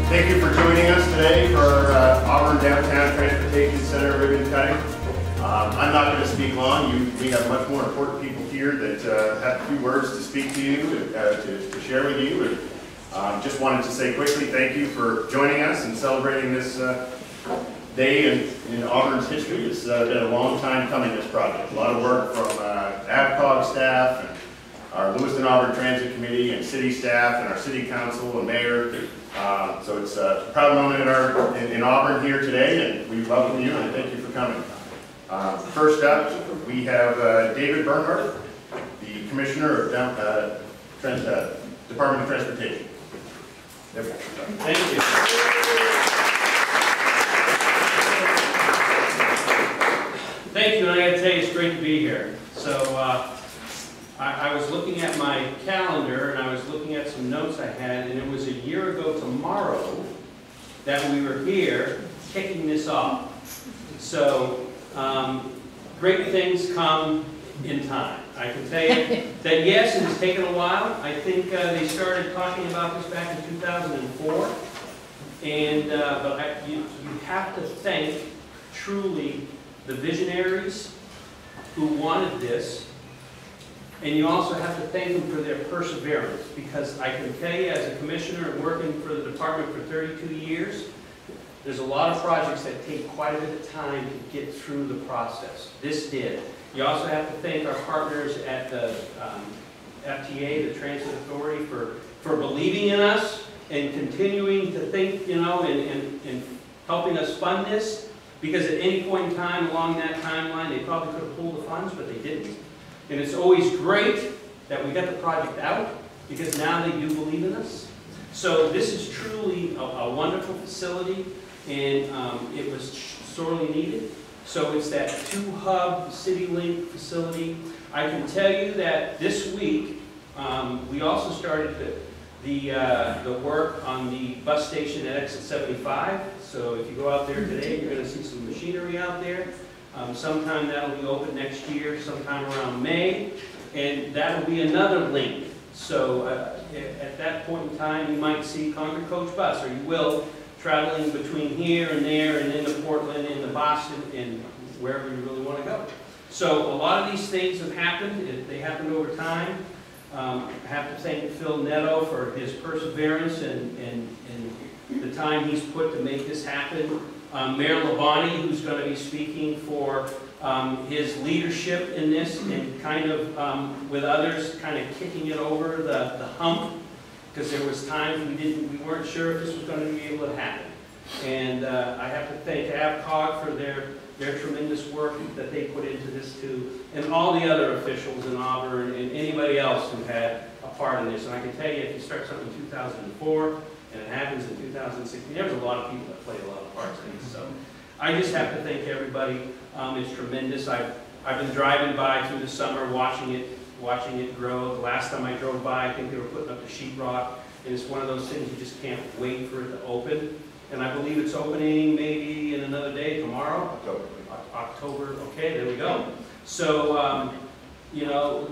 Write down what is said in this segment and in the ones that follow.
Thank you for joining us today for our Auburn Downtown Transportation Center ribbon cutting. I'm not going to speak long. We have much more important people here that have a few words to speak to you, to share with you. And just wanted to say quickly thank you for joining us and celebrating this day in Auburn's history. It's been a long time coming, this project. A lot of work from AVCOG staff, and our Lewiston Auburn Transit Committee, and city staff, and our city council and mayor. So it's a proud moment in Auburn here today, and we welcome you and thank you for coming. First up, we have David Bernhardt, the Commissioner of Department of Transportation. Thank you. Thank you, and I got to tell you, it's great to be here. So I was looking at my calendar, and I was looking at some notes I had, and it was a year ago tomorrow that we were here kicking this off. So great things come in time. I can tell you that yes, it has taken a while. I think they started talking about this back in 2004, and but you have to thank truly the visionaries who wanted this. And you also have to thank them for their perseverance, because I can tell you, as a commissioner and working for the department for 32 years, there's a lot of projects that take quite a bit of time to get through the process. This did. You also have to thank our partners at the FTA, the Transit Authority, for believing in us and continuing to think, you know, and helping us fund this, because at any point in time along that timeline, they probably could have pulled the funds, but they didn't. And it's always great that we got the project out, because now they do believe in us. So this is truly a wonderful facility, and it was sorely needed. So it's that two-hub CityLink facility. I can tell you that this week we also started the work on the bus station at exit 75. So if you go out there today, you're going to see some machinery out there. Sometime that'll be open next year, sometime around May, and that'll be another link. So at that point in time, you might see Concord Coach Bus, or you will, traveling between here and there, and into Portland, into Boston, and wherever you really want to go. So a lot of these things have happened. They happened over time. I have to thank Phil Netto for his perseverance and the time he's put to make this happen. Mayor Labonte, who's going to be speaking for his leadership in this, and kind of with others kind of kicking it over the hump, because there was times we weren't sure if this was going to be able to happen. And I have to thank AVCOG for their tremendous work that they put into this too, and all the other officials in Auburn and anybody else who had a part in this. And I can tell you, if you start something in 2004, and it happens in 2016. There's a lot of people that played a lot of parts in this. So I just have to thank everybody. It's tremendous. I've been driving by through the summer, watching it grow. The last time I drove by, I think they were putting up the sheetrock, and it's one of those things you just can't wait for it to open. And I believe it's opening maybe in another day, tomorrow. October. Okay, there we go. So you know,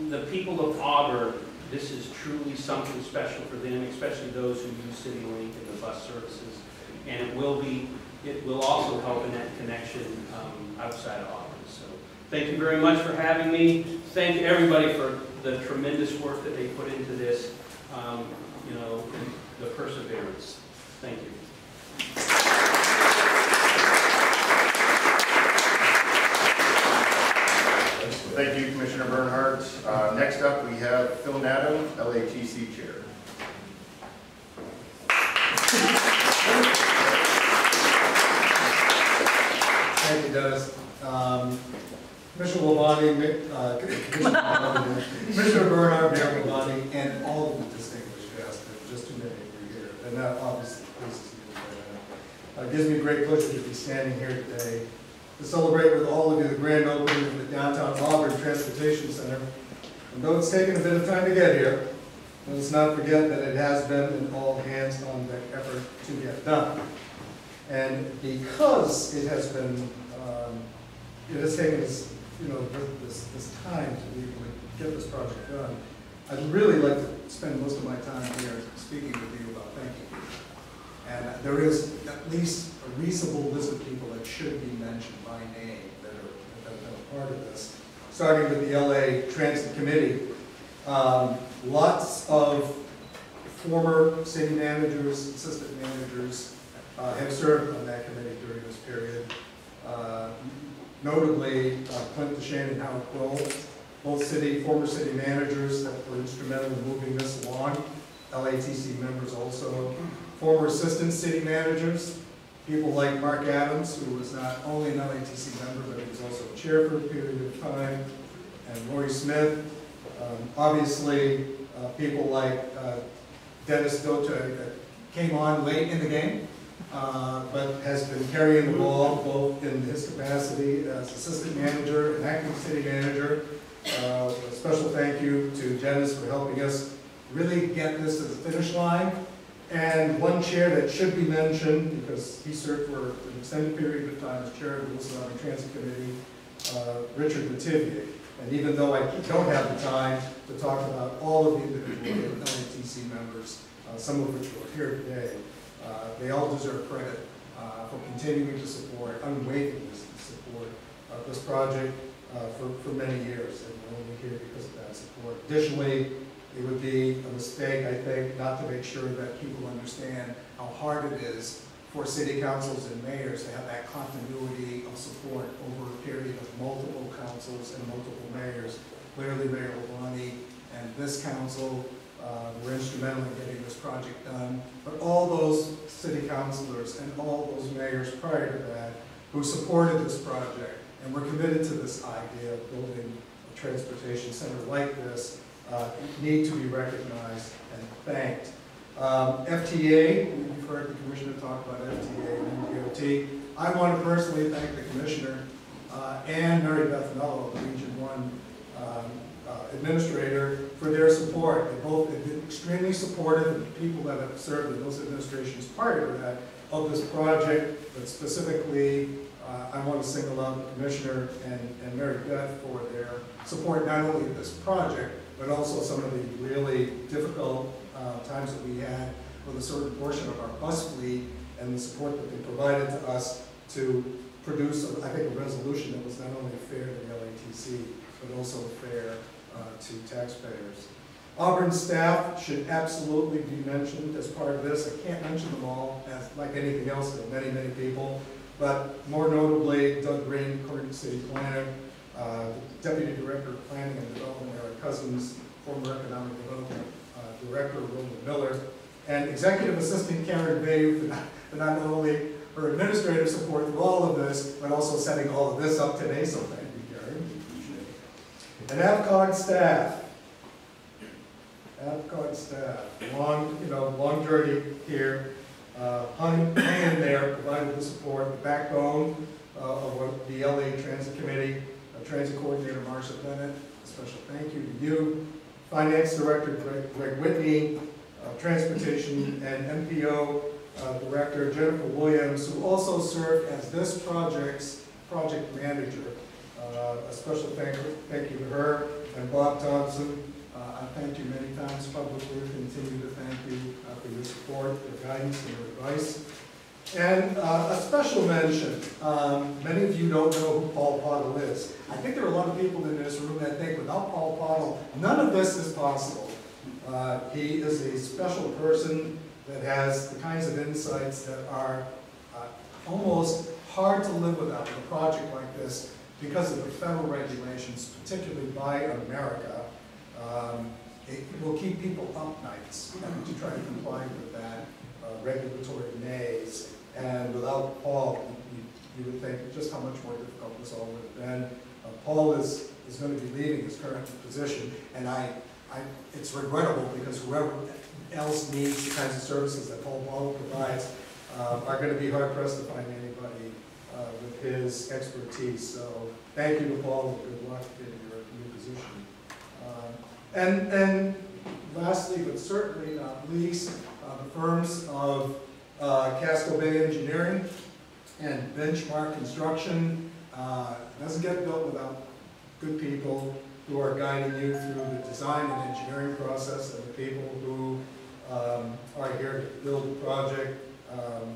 the people of Auburn, this is truly something special for them, especially those who use CityLink and the bus services. And it will also help in that connection outside of Auburn. So thank you very much for having me. Thank everybody for the tremendous work that they put into this, you know, the perseverance. Thank you. Phil Nadam, LATC Chair. Thank you, Dennis. Commissioner Labonte, Commissioner Bernard, Mayor Labonte, and all of the distinguished guests. There were just too many for here, and that obviously pleases me. It gives me great pleasure to be standing here today to celebrate with all of you the grand opening of the downtown Auburn Transportation Center. And though it's taken a bit of time to get here, let's not forget that it has been an all hands on deck effort to get done. And because it has been, it has taken us, this time to be able to get this project done, I'd really like to spend most of my time here speaking with you about thanking you. And there is at least a reasonable list of people that should be mentioned by name that have been a part of this, starting with the LA Transit Committee. Lots of former city managers, assistant managers have served on that committee during this period. Notably, Clint DeShane and Howard Kroll, both former city managers that were instrumental in moving this along. LATC members also. Former assistant city managers, people like Mark Adams, who was not only an LATC member, but he was also chair for a period of time, and Lori Smith. Obviously, people like Dennis Dota that came on late in the game, but has been carrying the ball both in his capacity as assistant manager and acting city manager. A special thank you to Dennis for helping us really get this to the finish line. And one chair that should be mentioned, because he served for an extended period of time as chair of the Wilson Auburn Transit Committee, Richard Mativier. And even though I don't have the time to talk about all of the individual LATC members, some of which are here today, they all deserve credit for continuing to support, unwaveringly support this project for many years, and we're only here because of that support. Additionally, it would be a mistake, I think, not to make sure that people understand how hard it is for city councils and mayors to have that continuity of support over a period of multiple councils and multiple mayors. Clearly, Mayor Labonte and this council were instrumental in getting this project done, but all those city councilors and all those mayors prior to that who supported this project and were committed to this idea of building a transportation center like this need to be recognized and thanked. FTA, we've heard the Commissioner talk about FTA and MDOT. I want to personally thank the Commissioner and Mary Beth Mello, the Region 1 administrator, for their support. They both have been extremely supportive, and people that have served in those administrations prior to that, of this project, but specifically I want to single out the Commissioner and Mary Beth for their support not only of this project, but also some of the really difficult times that we had with a certain portion of our bus fleet and the support that they provided to us to produce, I think, a resolution that was not only fair to the LATC, but also fair to taxpayers. Auburn staff should absolutely be mentioned as part of this. I can't mention them all, as like anything else, there are many, many people, but more notably, Doug Green, current city planner, Deputy Director of Planning and Development, Eric Cousins, former Economic Development Director, Roland Miller, and Executive Assistant Karen Bay, for not only her administrative support through all of this, but also setting all of this up today, so thank you, Karen. And AVCOG staff. AVCOG staff, long journey here, hung in there, provided the support, the backbone of what the LA Transit Committee, Transit Coordinator Marsha Bennett, a special thank you to you, Finance Director Greg Whitney, Transportation and MPO Director Jennifer Williams, who also served as this project's project manager. A special thank you to her, and Bob Thompson. I thank you many times publicly, continue to thank you for your support, your guidance, and your advice. And a special mention, many of you don't know who Paul Pottle is. I think there are a lot of people in this room that think without Paul Pottle, none of this is possible. He is a special person that has the kinds of insights that are almost hard to live without in a project like this because of the federal regulations, particularly by America. it will keep people up nights to try to comply with that regulatory maze. And without Paul, you would think just how much more difficult this all would have been. Paul is going to be leaving his current position, and it's regrettable because whoever else needs the kinds of services that Paul provides are going to be hard pressed to find anybody with his expertise. So thank you to Paul, and good luck in your new position. And lastly, but certainly not least, the firms of Casco Bay Engineering and Benchmark Construction doesn't get built without good people who are guiding you through the design and engineering process, and the people who are here to build the project.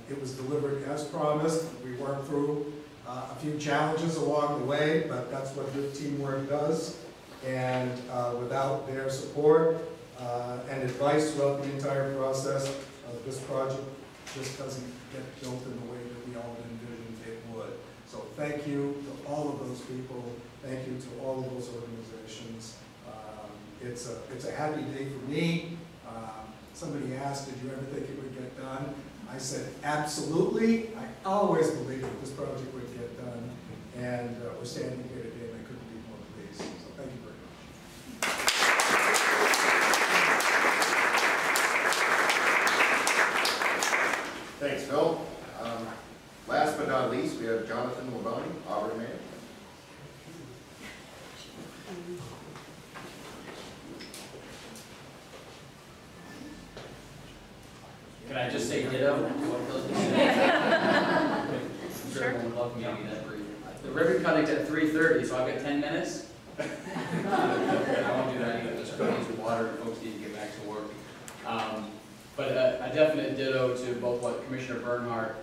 It was delivered as promised. We worked through a few challenges along the way, but that's what good teamwork does. And without their support and advice throughout the entire process, this project just doesn't get built in the way that we all envisioned it would. So thank you to all of those people. Thank you to all of those organizations. It's a happy day for me. Somebody asked, did you ever think it would get done? I said, absolutely. I always believed that this project would get done. And we're standing here today, and I couldn't be more pleased. So thank you very much. Thanks, Phil. Last but not least, we have Jonathan Labonte, Auburn, Maine. Can I just say ditto? I'm sure everyone would love me to be that brief. The ribbon cutting's at 3:30, so I've got 10 minutes. I won't do that either. Just go need some water and folks need to get back to work. But a definite ditto to both what Commissioner Bernhardt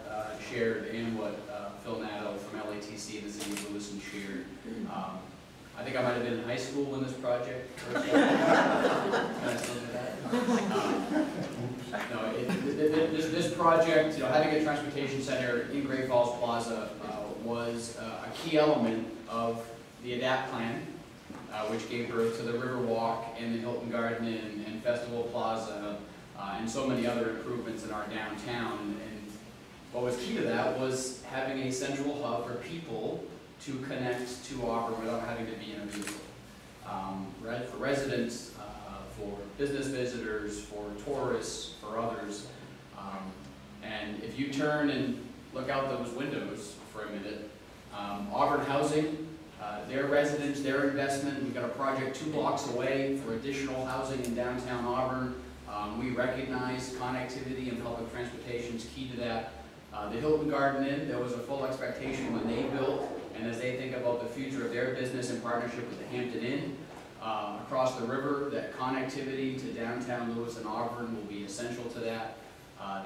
shared and what Phil Nadeau from LATC and the City of Lewiston shared. I think I might have been in high school when this project first started. Can I still do that? No, this project, having a transportation center in Great Falls Plaza was a key element of the ADAPT plan, which gave birth to the Riverwalk and the Hilton Garden Inn and Festival Plaza and so many other improvements in our downtown. And what was key to that was having a central hub for people to connect to Auburn without having to be in a vehicle. For residents, for business visitors, for tourists, for others. And if you turn and look out those windows for a minute, Auburn Housing, their residents, their investment, we've got a project 2 blocks away for additional housing in downtown Auburn. We recognize connectivity and public transportation is key to that. The Hilton Garden Inn, there was a full expectation when they built, and as they think about the future of their business in partnership with the Hampton Inn, across the river, that connectivity to downtown Lewis and Auburn will be essential to that.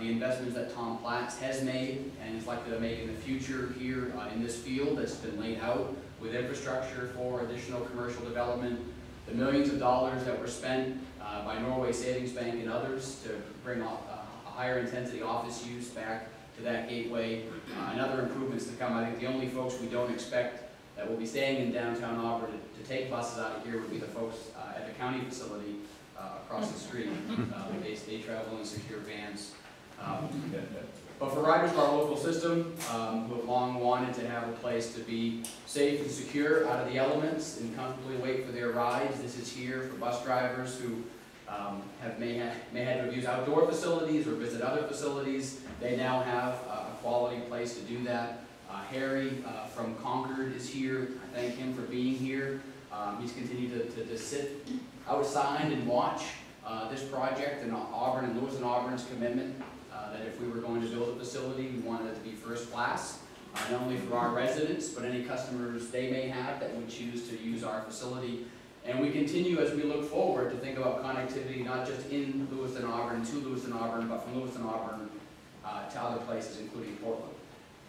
The investments that Tom Platts has made and is likely to make in the future here in this field that's been laid out with infrastructure for additional commercial development, the millions of dollars that were spent by Norway Savings Bank and others to bring a higher intensity office use back to that gateway, and other improvements to come. I think the only folks we don't expect that will be staying in downtown Auburn to take buses out of here would be the folks at the county facility across the street. They travel in secure vans. But for riders of our local system who have long wanted to have a place to be safe and secure out of the elements and comfortably wait for their rides, this is here. For bus drivers who may have to use outdoor facilities or visit other facilities, they now have a quality place to do that. Harry from Concord is here. I thank him for being here. He's continued to sit outside and watch this project, and Auburn and Lewis and Auburn's commitment that if we were going to build a facility, we wanted it to be first class, not only for our residents, but any customers they may have that would choose to use our facility. And we continue as we look forward to think about connectivity, not just in Lewiston, Auburn, to Lewiston, Auburn, but from Lewiston, Auburn to other places, including Portland.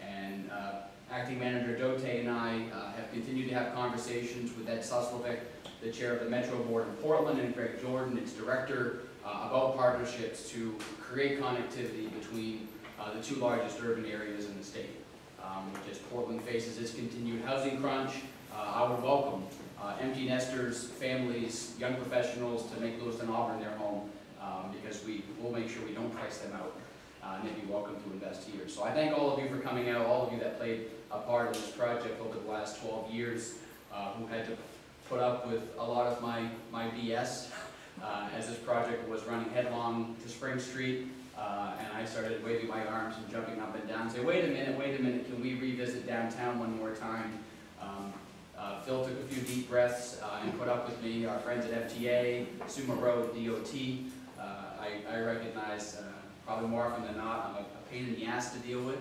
And Acting Manager Dote and I have continued to have conversations with Ed Suslovic, the chair of the Metro Board in Portland, and Greg Jordan, its director, about partnerships to create connectivity between the 2 largest urban areas in the state. As Portland faces its continued housing crunch, I would welcome empty nesters, families, young professionals to make Lewiston Auburn their home, because we'll make sure we don't price them out, and they'd be welcome to invest here. So I thank all of you for coming out, all of you that played a part in this project over the last 12 years, who had to put up with a lot of my BS as this project was running headlong to Spring Street, and I started waving my arms and jumping up and down, say, wait a minute, can we revisit downtown one more time? Phil took a few deep breaths and put up with me. Our friends at FTA, Suma Road, DOT, I recognize probably more often than not I'm a pain in the ass to deal with.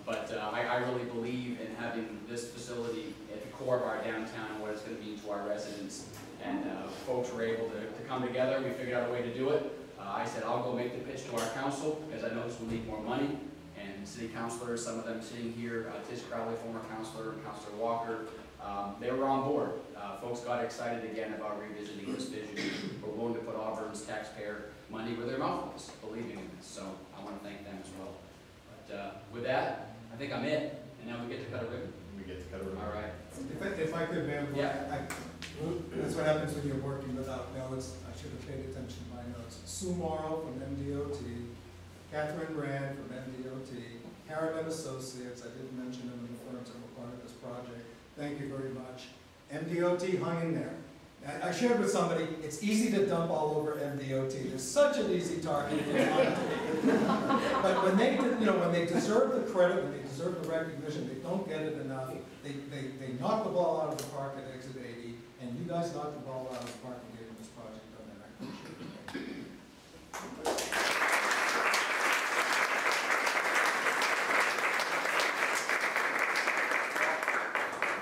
But I really believe in having this facility at the core of our downtown and what it's going to mean to our residents. And folks were able to come together. We figured out a way to do it. I said, I'll go make the pitch to our council because I know this will need more money. And city councilors, some of them sitting here, Tish Crowley, former councilor, Councilor Walker, they were on board. Folks got excited again about revisiting this vision. We're willing to put Auburn's taxpayer money where their mouth is, believing in this. So I want to thank them as well. But with that, I think I'm it. And now we get to cut a ribbon. We get to cut a ribbon. All right. If I could, ma'am, Yeah. that's what happens when you're working without notes. I should have paid attention to my notes. Sue Morrow from MDOT, Catherine Rand from MDOT, Harriman Associates, I didn't mention them in the firms that were part of this project. Thank you very much. MDOT hung in there. I shared with somebody, it's easy to dump all over MDOT. They're such an easy target. But when they, when they deserve the credit, when they deserve the recognition, they don't get it enough. They knock the ball out of the park at exit 80, and you guys knocked the ball out of the park and getting this project done, and I appreciate it.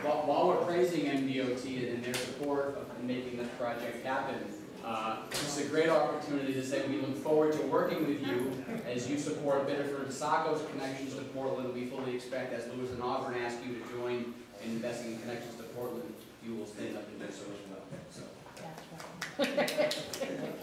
While we're praising MDOT and their support of making this project happen, it's a great opportunity to say we look forward to working with you as you support Biddeford and Saco's connections to Portland. We fully expect, as Lewis and Auburn ask you to join in investing in connections to Portland, you will stand up and do so as well. So. That's right.